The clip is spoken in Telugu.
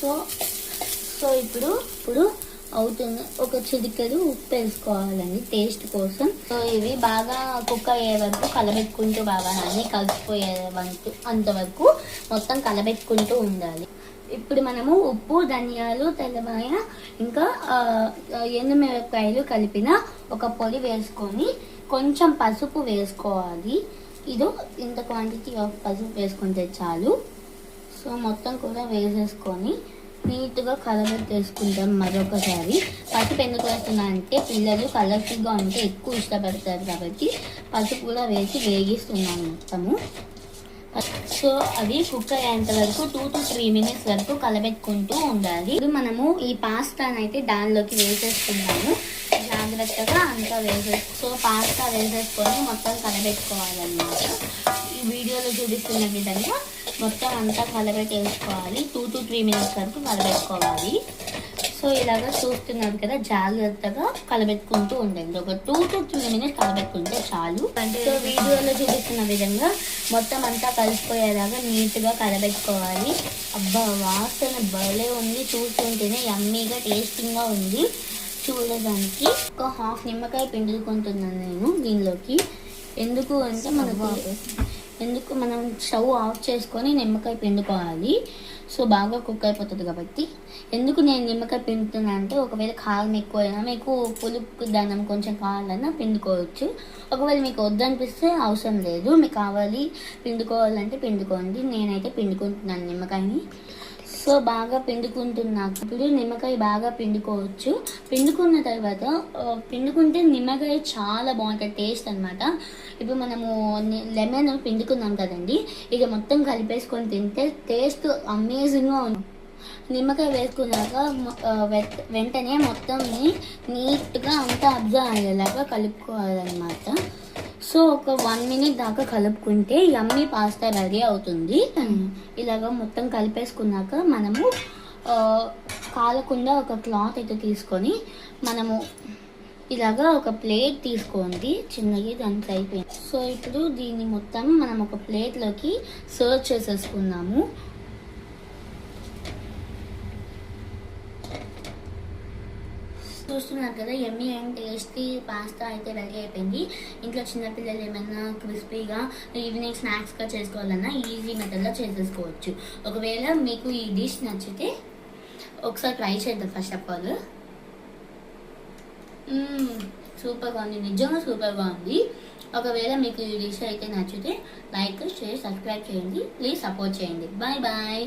సో సో ఇప్పుడు అవుతుంది. ఒక చిటికెడు ఉప్పు వేసుకోవాలండి టేస్ట్ కోసం. సో ఇవి బాగా కుక్ అయ్యే వరకు కలబెట్టుకుంటూ బాగా అన్ని కలిసిపోయే వరకు అంతవరకు మొత్తం కలబెట్టుకుంటూ ఉండాలి. ఇప్పుడు మనము ఉప్పు, ధనియాలు, తెల్లమాయ ఇంకా ఎండుమిరపకాయలు కలిపిన ఒక పొడి వేసుకొని కొంచెం పసుపు వేసుకోవాలి. ఇంత క్వాంటిటీ ఆఫ్ పసుపు వేసుకుంటే చాలు. సో మొత్తం కూడా వేసేసుకొని నీట్గా కలబెట్టేసుకుంటాం మరొకసారి. పసుపు ఎందుకు వేస్తున్నా అంటే పిల్లలు కలర్ఫుల్గా ఉంటే ఎక్కువ ఇష్టపడతారు కాబట్టి పసుపు కూడా వేసి వేగిస్తున్నాం మొత్తము. సో అది కుక్ అయ్యేంత వరకు 2 to 3 minutes వరకు కలబెట్టుకుంటూ ఉండాలి. ఇప్పుడు మనము ఈ పాస్తాను అయితే దానిలోకి వేసేసుకున్నాము. జాగ్రత్తగా అంతా సో పాస్తా వేసేసుకొని మొత్తం కలబెట్టుకోవాలన్నమాట. ఈ వీడియోలో చూపిస్తున్న విధంగా మొత్తం అంతా కలబెట్టేసుకోవాలి. 2 to 3 minutes వరకు కలబెట్టుకోవాలి. సో ఇలాగా చూస్తున్నారు కదా, జాగ్రత్తగా కలబెట్టుకుంటూ ఉండండి. ఒక 2 to 3 minutes కలబెట్టుకుంటే చాలు. సో వీడియోలో చూపిస్తున్న విధంగా మొత్తం అంతా కలిసిపోయేలాగా నీట్గా కలబెట్టుకోవాలి. అబ్బా వాసన భలే ఉంది, చూస్తుంటేనే యమ్మీగా టేస్టింగ్గా ఉంది. చూడడానికి ఒక హాఫ్ నిమ్మకాయ పిండుకుంటున్నాను నేను దీనిలోకి. ఎందుకు అంటే మనం స్టవ్ ఆఫ్ చేసుకొని నిమ్మకాయ పిండుకోవాలి. సో బాగా కుక్ అయిపోతుంది కాబట్టి. ఎందుకు నేను నిమ్మకాయ పిండుతున్నా అంటే ఒకవేళ కారం ఎక్కువైనా మీకు పులుపు దానం కొంచెం కావాలన్నా పిండుకోవచ్చు. ఒకవేళ మీకు వద్దనిపిస్తే అవసరం లేదు, మీకు కావాలి పిండుకోవాలంటే పిండుకోండి. నేనైతే పిండుకుంటున్నాను నిమ్మకాయని. సో బాగా పిండుకుంటున్నాక ఇప్పుడు నిమ్మకాయ బాగా పిండుకోవచ్చు. పిండుకున్న తర్వాత పిండుకుంటే నిమ్మకాయ చాలా బాగుంటుంది టేస్ట్ అనమాట. ఇప్పుడు మనము లెమన్ పిండుకున్నాం కదండి, ఇక మొత్తం కలిపేసుకొని తింటే టేస్ట్ అమేజింగ్గా ఉంది. నిమ్మకాయ వేసుకున్నాక వెంటనే మొత్తం నీట్గా అంతా అబ్జర్వ్ అయ్యేలాగా కలుపుకోవాలన్నమాట. సో ఒక 1 minute దాకా కలుపుకుంటే యమ్మీ పాస్తా రెడీ అవుతుంది. ఇలాగ మొత్తం కలిపేసుకున్నాక మనము కాలకుండా ఒక క్లాత్ అయితే తీసుకొని మనము ఇలాగా ఒక ప్లేట్ తీసుకోండి చిన్నది, దానికి అయిపోయింది. సో ఇప్పుడు దీన్ని మొత్తం మనం ఒక ప్లేట్లోకి సర్వ్ చేసేసుకున్నాము. చూస్తున్నారు కదా, యమ్మీ అండ్ టేస్టీ పాస్తా అయితే రెడీ అయిపోయింది. ఇంట్లో చిన్నపిల్లలు ఏమైనా క్రిస్పీగా ఈవినింగ్ స్నాక్స్గా చేసుకోవాలన్నా ఈజీ మెథడ్లో చేసేసుకోవచ్చు. ఒకవేళ మీకు ఈ డిష్ నచ్చితే ఒకసారి ట్రై చేద్దాం. ఫస్ట్ ఆఫ్ ఆల్ సూపర్గా ఉంది, నిజంగా సూపర్గా ఉంది. ఒకవేళ మీకు ఈ డిష్ అయితే నచ్చితే లైక్, షేర్, సబ్స్క్రైబ్ చేయండి. ప్లీజ్ సపోర్ట్ చేయండి. Bye bye.